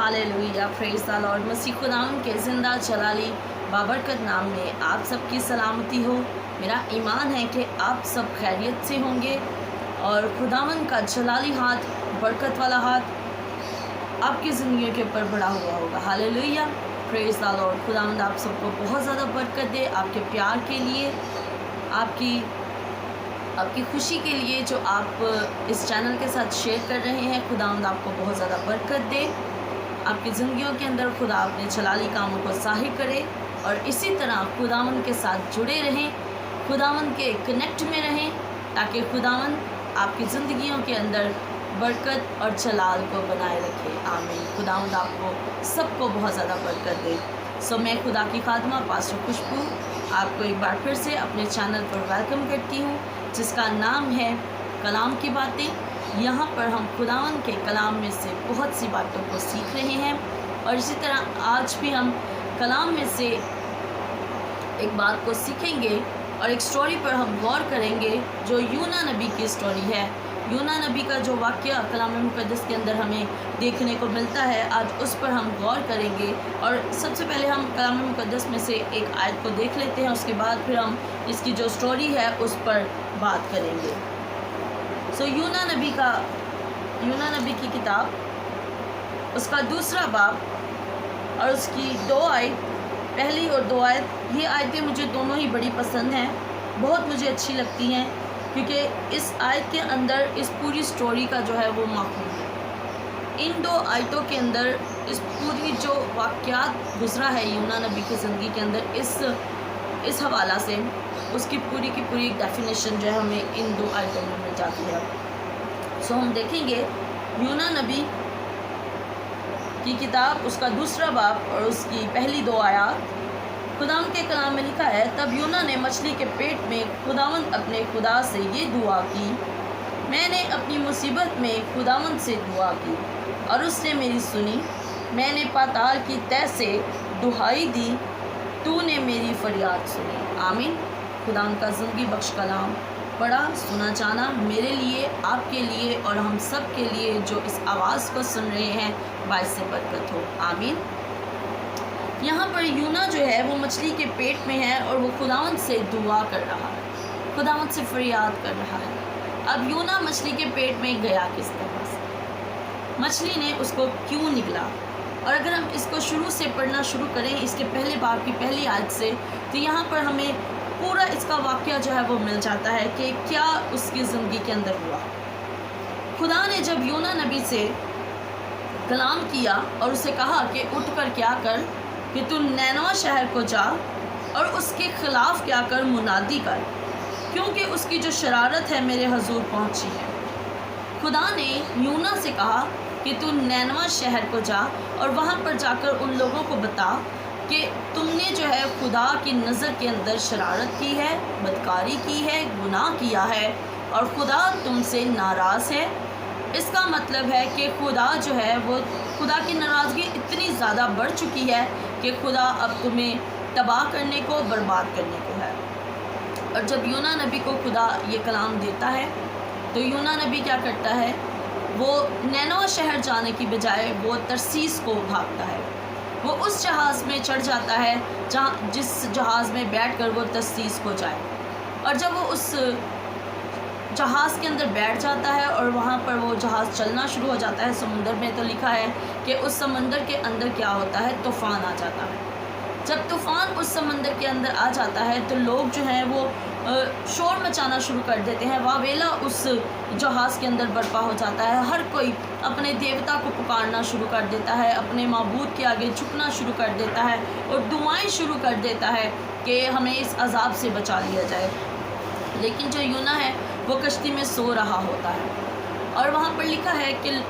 Hallelujah, praise the Lord. मसीह खुदावंद के ज़िंदा जलाली बाबरकत नाम में आप सबकी सलामती हो। मेरा ईमान है कि आप सब खैरियत से होंगे और खुदावंद का जलाली हाथ, बरकत वाला हाथ आपकी ज़िंदगी के ऊपर बड़ा हुआ होगा। Hallelujah, praise the Lord. खुदावंद आप सबको बहुत ज़्यादा बरकत दे, आपके प्यार के लिए, आपकी खुशी के लिए जो आप इस चैनल के साथ शेयर कर रहे हैं। खुदावंद आपको बहुत ज़्यादा बरकत दे, आपकी ज़िंदगियों के अंदर खुदा अपने जलाली कामों को ज़ाहिर करे और इसी तरह खुदावंद के साथ जुड़े रहें, खुदावंद के कनेक्ट में रहें, ताकि खुदावंद आपकी ज़िंदगियों के अंदर बरकत और जलाल को बनाए रखे। आमीन। खुदावंद आपको सबको बहुत ज़्यादा बरकत दे। सो मैं खुदा की खादमा पास्टर खुशबू आपको एक बार फिर से अपने चैनल पर वेलकम करती हूँ, जिसका नाम है कलाम की बातें। यहाँ पर हम खुदावंद के कलाम में से बहुत सी बातों को सीख रहे हैं और इसी तरह आज भी हम कलाम में से एक बात को सीखेंगे और एक स्टोरी पर हम गौर करेंगे, जो यूना नबी की स्टोरी है। यूना नबी का जो वाक़या कलाम मुक़द्दस के अंदर हमें देखने को मिलता है, आज उस पर हम गौर करेंगे। और सबसे पहले हम कलाम मुक़द्दस में से एक आयत को देख लेते हैं, उसके बाद फिर हम इसकी जो स्टोरी है उस पर बात करेंगे। सो यूना नबी की किताब, उसका दूसरा बाब और उसकी दो आयत, पहली और दो आयत, ये आयतें मुझे दोनों ही बड़ी पसंद हैं, बहुत मुझे अच्छी लगती हैं, क्योंकि इस आयत के अंदर इस पूरी स्टोरी का जो है वो माखून है। इन दो आयतों के अंदर इस पूरी जो वाक़यात गुज़रा है यूना नबी की ज़िंदगी के अंदर, इस हवाला से उसकी पूरी की पूरी एक डेफिनेशन जो है हमें इन दो आयतों में मिल जाती है। सो हम देखेंगे यूना नबी की किताब, उसका दूसरा बाब और उसकी पहली दो आयत। खुदावंद के कलाम में लिखा है, तब यूना ने मछली के पेट में खुदावंद अपने खुदा से ये दुआ की, मैंने अपनी मुसीबत में खुदावंद से दुआ की और उसने मेरी सुनी। मैंने पाताल की तह से दुहाई दी, तूने मेरी फरियाद सुनी। आमीन। खुदावंद का ज़िंदगी बख्श कलाम पढ़ा, सुना जाना मेरे लिए, आपके लिए और हम सब के लिए जो इस आवाज़ को सुन रहे हैं, बाइस से बरकत हो। आमीन। यहाँ पर यूना जो है वो मछली के पेट में है और वो खुदावंद से दुआ कर रहा है, खुदावंद से फरियाद कर रहा है। अब यूना मछली के पेट में गया किस तरह से, मछली ने उसको क्यों निगला? और अगर हम इसको शुरू से पढ़ना शुरू करें, इसके पहले बाब की पहली आयत से, तो यहाँ पर हमें पूरा इसका वाक़या जो है वो मिल जाता है कि क्या उसकी ज़िंदगी के अंदर हुआ। खुदा ने जब यूना नबी से कलाम किया और उसे कहा कि उठ कर क्या कर, कि तू नैनवा शहर को जा और उसके ख़िलाफ़ क्या कर, मुनादी कर, क्योंकि उसकी जो शरारत है मेरे हजूर पहुंची है। खुदा ने यूना से कहा कि तू नैनवा शहर को जा और वहां पर जाकर उन लोगों को बता कि तुमने जो है खुदा की नज़र के अंदर शरारत की है, बदकारी की है, गुनाह किया है और खुदा तुमसे नाराज़ है। इसका मतलब है कि खुदा जो है वो, खुदा की नाराज़गी इतनी ज़्यादा बढ़ चुकी है कि खुदा अब तुम्हें तबाह करने को, बर्बाद करने को है। और जब यूना नबी को खुदा ये कलाम देता है, तो यूना नबी क्या करता है, वो नैनवा शहर जाने की बजाय वो तरसीस को भागता है। वो उस जहाज़ में चढ़ जाता है जिस जहाज़ में बैठकर वो तरसीस को जाए। और जब वो उस जहाज़ के अंदर बैठ जाता है और वहाँ पर वो जहाज़ चलना शुरू हो जाता है समुंदर में, तो लिखा है कि उस समंदर के अंदर क्या होता है, तूफ़ान आ जाता है। जब तूफ़ान उस समंदर के अंदर आ जाता है तो लोग जो हैं वो शोर मचाना शुरू कर देते हैं, वावेला उस जहाज़ के अंदर बर्पा हो जाता है। हर कोई अपने देवता को पुकारना शुरू कर देता है, अपने माबूद के आगे झुकना शुरू कर देता है और दुआएं शुरू कर देता है कि हमें इस अजाब से बचा लिया जाए। लेकिन जो यूना है वो कश्ती में सो रहा होता है और वहाँ पर लिखा है कि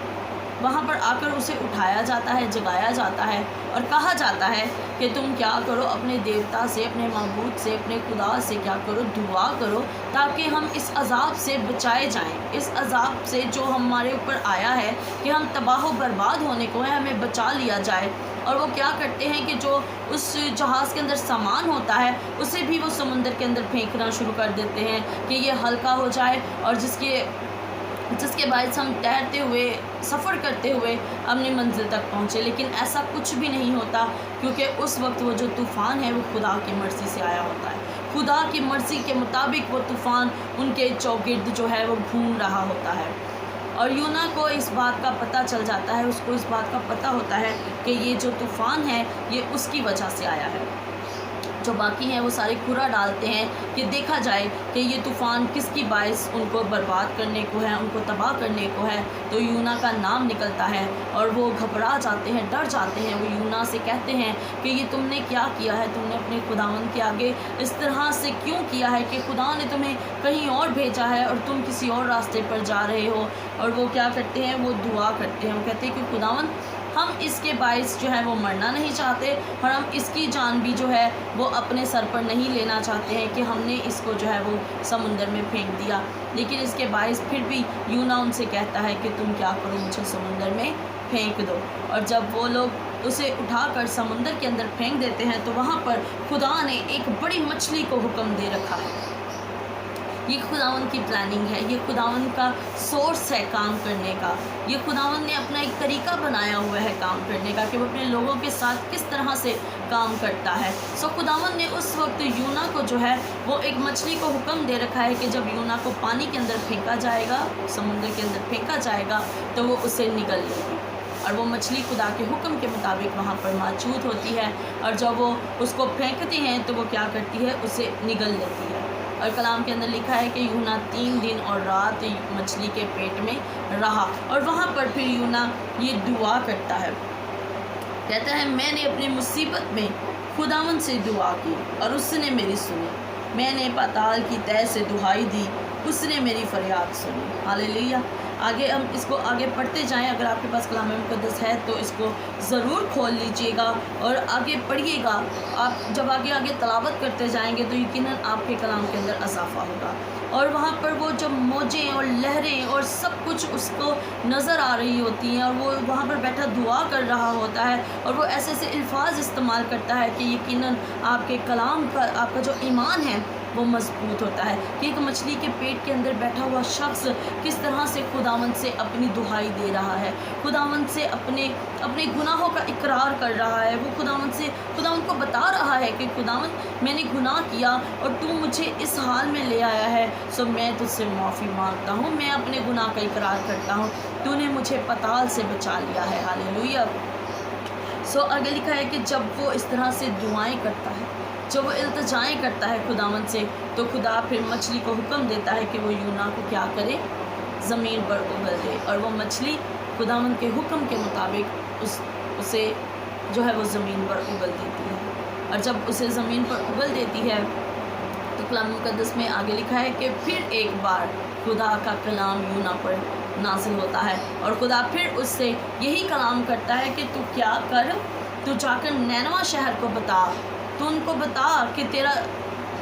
वहाँ पर आकर उसे उठाया जाता है, जगाया जाता है और कहा जाता है कि तुम क्या करो, अपने देवता से, अपने माबूद से, अपने खुदा से क्या करो, दुआ करो, ताकि हम इस अजाब से बचाए जाएं। इस अजाब से जो हमारे ऊपर आया है कि हम तबाह व बर्बाद होने को है, हमें बचा लिया जाए। और वो क्या करते हैं कि जो उस जहाज़ के अंदर सामान होता है उसे भी वो समुंदर के अंदर फेंकना शुरू कर देते हैं कि ये हल्का हो जाए और जिसके جس کے باعث ہم تیرتے ہوئے سفر کرتے ہوئے اپنی منزل تک پہنچے، لیکن ایسا کچھ بھی نہیں ہوتا، کیونکہ اس وقت وہ جو طوفان ہے وہ خدا کی مرضی سے آیا ہوتا ہے۔ خدا کی مرضی کے مطابق وہ طوفان ان کے چوگرد جو ہے وہ گھوم رہا ہوتا ہے، اور یونا کو اس بات کا پتہ چل جاتا ہے، اس کو اس بات کا پتہ ہوتا ہے کہ یہ جو طوفان ہے یہ اس کی وجہ سے آیا ہے۔ جو باقی ہیں وہ سارے کھرا ڈالتے ہیں کہ دیکھا جائے کہ یہ طوفان کس کی باعث ان کو برباد کرنے کو ہے، ان کو تباہ کرنے کو ہے۔ تو یونا کا نام نکلتا ہے اور وہ گھبرا جاتے ہیں، ڈر جاتے ہیں۔ وہ یونا سے کہتے ہیں کہ یہ تم نے کیا کیا ہے، تم نے اپنے خداوند کے آگے اس طرح سے کیوں کیا ہے کہ خدا نے تمہیں کہیں اور بھیجا ہے اور تم کسی اور راستے پر جا رہے ہو۔ اور وہ کیا کرتے ہیں، وہ دعا کرتے ہیں، وہ کہتے ہیں کہ خداوند ہم اس کے باعث جو ہے وہ مرنا نہیں چاہتے، اور ہم اس کی جان بھی جو ہے وہ اپنے سر پر نہیں لینا چاہتے ہیں کہ ہم نے اس کو جو ہے وہ سمندر میں پھینک دیا۔ لیکن اس کے باعث پھر بھی یونا ان سے کہتا ہے کہ تم کیا کرو، مجھے سمندر میں پھینک دو۔ اور جب وہ لوگ اسے اٹھا کر سمندر کے اندر پھینک دیتے ہیں تو وہاں پر خدا نے ایک بڑی مچھلی کو حکم دے رکھا ہے۔ یہ خداوند کی پلاننگ ہے، یہ خداوند کا سورس ہے کام کرنے کا، یہ خداوند نے اپنا ایک طریقہ بنایا ہوا ہے کام کرنے کا کہ وہ اپنے لوگوں کے ساتھ کس طرح سے کام کرتا ہے۔ خداوند نے اس وقت یونا کو جو ہے وہ ایک مچھلی کو حکم دے رکھا ہے کہ جب یونا کو پانی کے اندر پھینکا جائے گا، سمندر کے اندر پھینکا جائے گا تو وہ اسے نگل لے گی، اور وہ مچھلی خدا کے حکم کے مطابق وہاں پر موجود ہوتی ہے، اور جب وہ اس کو پھینکتے ہیں تو وہ کیا کرتی ہے، اسے نگل لیتی ہے۔ اور کلام کے اندر لکھا ہے کہ یونا 3 دن اور رات مچھلی کے پیٹ میں رہا، اور وہاں پر پھر یونا یہ دعا کرتا ہے، کہتا ہے میں نے اپنی مصیبت میں خداوند سے دعا کی اور اس نے میری سنی، میں نے پاتال کی تہہ سے دہائی دی، اس نے میری فریاد سنی۔ ہاللیلویا۔ آگے ہم اس کو آگے پڑھتے جائیں، اگر آپ کے پاس کلام مقدس ہے تو اس کو ضرور کھول لیجئے گا اور آگے پڑھیے گا۔ آپ جب آگے تلاوت کرتے جائیں گے تو یقیناً آپ کے کلام کے اندر اضافہ ہوگا، اور وہاں پر وہ جب موجیں اور لہریں اور سب کچھ اس کو نظر آ رہی ہوتی ہیں، اور وہ وہاں پر بیٹھا دعا کر رہا ہوتا ہے، اور وہ ایسے ایسے الفاظ استعمال کرتا ہے کہ یقیناً آپ کے کلام کا، آپ کا جو ایمان ہے وہ مضبوط ہوتا ہے کہ ایک مچھلی کے پیٹ کے اندر بیٹھا ہوا شخص کس طرح سے خداوند سے اپنی دہائی دے رہا ہے، خداوند سے اپنے گناہوں کا اقرار کر رہا ہے، وہ خداوند کو بتا رہا ہے کہ خداوند میں نے گناہ کیا اور تو مجھے اس حال میں لے آیا ہے، سو میں تجھ سے معافی مانگتا ہوں، میں اپنے گناہ کا اقرار کرتا ہوں، تو نے مجھے پتال سے بچا لیا ہے۔ ہاللیلویا۔ آگے لکھا ہے کہ جب وہ اس طرح سے دعائیں کرتا ہے، جب وہ التجائیں کرتا ہے خداوند سے، تو خدا پھر مچھلی کو حکم دیتا ہے کہ وہ یونا کو کیا کرے، زمین پر اگل دے، اور وہ مچھلی خداوند کے حکم کے مطابق اسے جو ہے وہ زمین پر اگل دیتی ہے۔ اور جب اسے زمین پر اگل دیتی ہے تو کلام مقدس میں آگے لکھا ہے کہ پھر ایک بار خدا کا کلام یونا پر نازل ہوتا ہے، اور خدا پھر اس سے یہی کلام کرتا ہے کہ تو کیا کر، تو جا کر نینوا شہر کو بتا، تو ان کو بتا کہ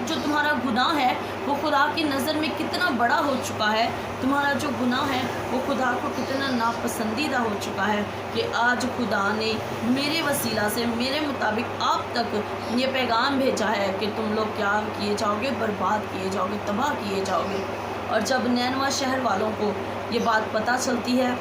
تمہارا گناہ ہے وہ خدا کی نظر میں کتنا بڑا ہو چکا ہے، تمہارا جو گناہ ہے وہ خدا کو کتنا ناپسندیدہ ہو چکا ہے، کہ آج خدا نے میرے وسیلہ سے میرے مطابق آپ تک یہ پیغام بھیجا ہے کہ تم لوگ کیا کیے جاؤ گے، برباد کیے جاؤ گے، تباہ کیے جاؤ گے۔ اور جب نینوا شہر والوں کو یہ بات پتہ چلتی ہے،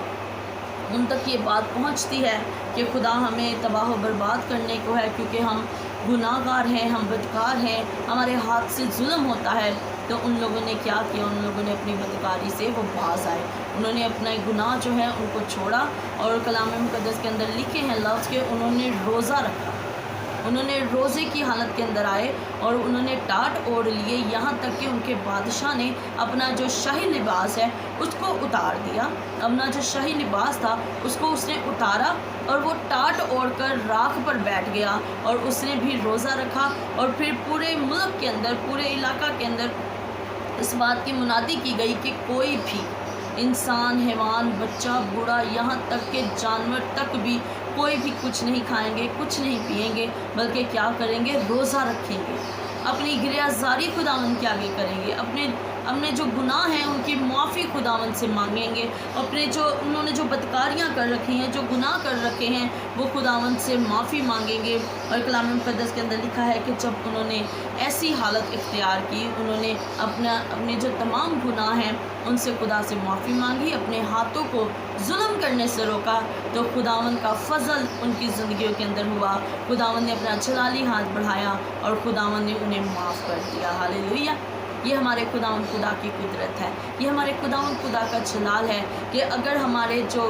ان تک یہ بات پہنچتی ہے کہ خدا ہمیں تباہ و برباد کرنے کو ہے، کیونکہ ہم گناہ گار ہیں، ہم بدکار ہیں، ہمارے ہاتھ سے ظلم ہوتا ہے، تو ان لوگوں نے کیا کیا، ان لوگوں نے اپنی بدکاری سے وہ باز آئے، انہوں نے اپنا گناہ جو ہے ان کو چھوڑا، اور کلام مقدس کے اندر لکھے ہیں لفظ کہ انہوں نے روزہ رکھا، انہوں نے روزے کی حالت کے اندر آئے اور انہوں نے ٹاٹ اوڑھ لیے، یہاں تک کہ ان کے بادشاہ نے اپنا جو شاہی لباس ہے اس کو اتار دیا، اپنا جو شاہی لباس تھا اس کو اس نے اتارا، اور وہ ٹاٹ اوڑھ کر راکھ پر بیٹھ گیا، اور اس نے بھی روزہ رکھا، اور پھر پورے ملک کے اندر، پورے علاقہ کے اندر اس بات کی منادی کی گئی کہ کوئی بھی انسان، حیوان، بچہ، بوڑھا، یہاں تک کہ جانور تک بھی کوئی بھی کچھ نہیں کھائیں گے، کچھ نہیں پئیں گے، بلکہ کیا کریں گے، روزہ رکھیں گے۔ अपनी गिरयाज़ारी खुदावंद के आगे करेंगे, अपने जो गुनाह हैं उनकी माफ़ी खुदावंद से मांगेंगे, अपने जो उन्होंने जो बदकारियाँ कर रखी हैं, जो गुनाह कर रखे हैं, वो खुदावंद से माफ़ी मांगेंगे। और कलाम मुक़द्दस के अंदर लिखा है कि जब उन्होंने ऐसी हालत इख्तियार की, उन्होंने अपने जो तमाम गुनाह हैं उनसे खुदा से माफ़ी मांगी, अपने हाथों को जुल्म करने से रोका, तो खुदावंद का फ़ज़ल उनकी ज़िंदगियों के अंदर हुआ। खुदावंद ने अपना जलाली हाथ बढ़ाया और खुदावंद ने उन्हें माफ़ कर दिया। हालेलुया। ये हमारे खुदावंद खुदा की कुदरत है, ये हमारे खुदावंद खुदा का जलाल है कि अगर हमारे जो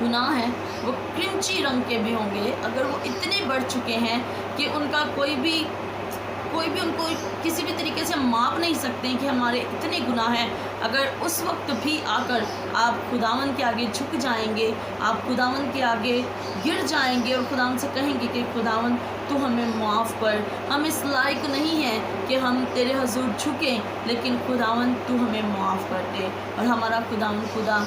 गुनाह हैं वो क्रिंची रंग के भी होंगे, अगर वो इतने बढ़ चुके हैं कि उनका कोई भी उनको किसी भी तरीके से माप नहीं सकते हैं कि हमारे इतने गुनाह हैं, अगर उस वक्त भी आकर आप खुदावंद के आगे झुक जाएंगे, आप खुदावंद के आगे गिर जाएंगे और खुदावंद से कहेंगे कि खुदावंद तू हमें माफ़ कर, हम इस लायक नहीं हैं कि हम तेरे हजूर झुकें, लेकिन खुदावंद तू हमें माफ़ कर दे। और हमारा खुदावंद खुदा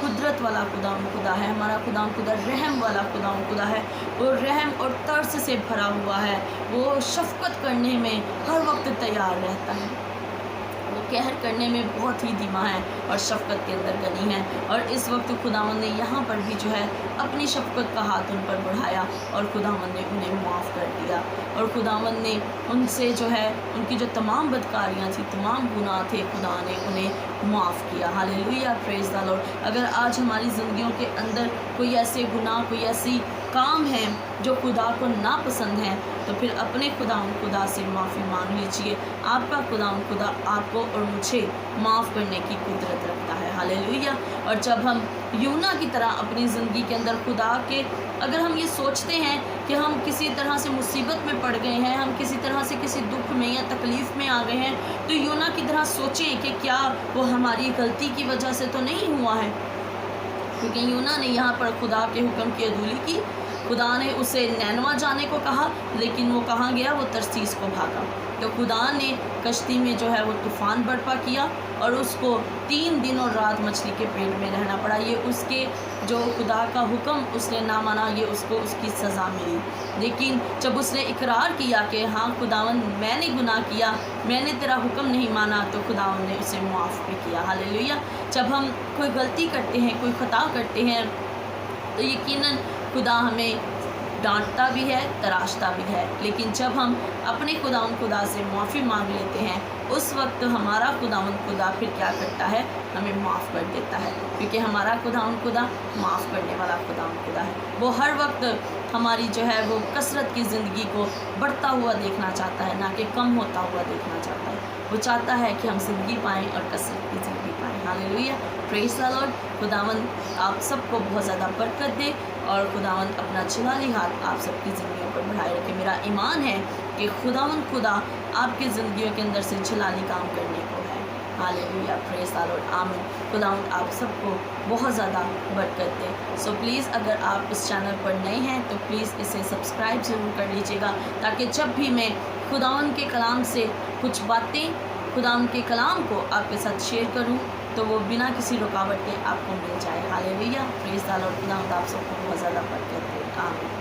कुदरत वाला खुदावंद खुदा है, हमारा खुदावंद खुदा रहम वाला खुदावंद खुदा है, वो रहम और तरस से भरा हुआ है, वो शफ़क़त करने में हर वक्त तैयार रहता है, वो कहर करने में बहुत ही धीमा है और शफ़क़त के अंदर गनी है। और इस वक्त खुदावंद ने यहाँ पर भी जो है अपनी शफ़क़त का हाथ उन पर बढ़ाया और खुदावंद ने उन्हें माफ़ कर दिया। और खुदावंद ने उनसे जो है उनकी जो तमाम बदकारियाँ थी, तमाम गुनाह थे, खुदा ने उन्हें माफ़ किया। Hallelujah, praise the Lord. अगर आज हमारी ज़िंदगियों के अंदर कोई ऐसे गुनाह, कोई ऐसी काम हैं जो खुदा को नापसंद हैं, तो फिर अपने खुदा से माफ़ी मांग लीजिए। आपका खुदा आपको और मुझे माफ़ करने की कुदरत रखता है। हालेलुया। और जब हम यूना की तरह अपनी ज़िंदगी के अंदर खुदा के, अगर हम ये सोचते हैं कि हम किसी तरह से मुसीबत में पड़ गए हैं, हम किसी तरह से किसी दुख में या तकलीफ़ में आ गए हैं, तो यूना की तरह सोचें कि क्या वो हमारी गलती की वजह से तो नहीं हुआ है, क्योंकि यूना ने यहाँ पर खुदा के हुक्म की अदूली की। खुदा ने उसे नैनवा जाने को कहा, लेकिन वो कहाँ गया? वो तरसीस को भागा। तो खुदा ने कश्ती में जो है वो तूफ़ान बर्पा किया और उसको 3 दिन और रात मछली के पेट में रहना पड़ा। ये उसके जो खुदा का हुक्म उसने ना माना, ये उसको उसकी सज़ा मिली। लेकिन जब उसने इकरार किया कि हाँ खुदावंद मैंने गुनाह किया, मैंने तेरा हुक्म नहीं माना, तो खुदावंद ने उसे माफ़ भी किया। हालेलुया। जब हम कोई गलती करते हैं, कोई ख़ता करते हैं, तो यकीनन खुदा हमें डांटता भी है, तराशता भी है, लेकिन जब हम अपने खुदा से माफ़ी मांग लेते हैं, उस वक्त हमारा खुदा फिर क्या करता है? हमें माफ़ कर देता है, क्योंकि हमारा खुदा माफ़ करने वाला खुदा है। वो हर वक्त हमारी जो है वो कसरत की ज़िंदगी को बढ़ता हुआ देखना चाहता है, ना कि कम होता हुआ देखना चाहता है। वो चाहता है कि हम ज़िंदगी पाएँ और कसरत की ज़िंदगी पाएँ। Hallelujah, praise the Lord. खुदावंद आप सबको बहुत ज़्यादा बरकत दे और खुदावंद अपना जलाली हाथ आप सबकी ज़िंदगियों पर बढ़ाए रखे। मेरा ईमान है कि खुदा आपकी ज़िंदगियों के अंदर से जलाली काम करने को है। हालेलुया, प्रेज़ द लॉर्ड, आमीन। खुदावंद आप सबको बहुत ज़्यादा बरकत दे। सो प्लीज़ अगर आप इस चैनल पर नए हैं तो प्लीज़ इसे सब्सक्राइब ज़रूर कर लीजिएगा, ताकि जब भी मैं खुदावंद के कलाम से कुछ बातें, खुदावंद के कलाम को आपके साथ शेयर करूं, तो वो बिना किसी रुकावट के आपको मिल जाए। Hallelujah, praise the Lord. खुदावंद आप सबको बहुत ज़्यादा बरकत दे। आमीन।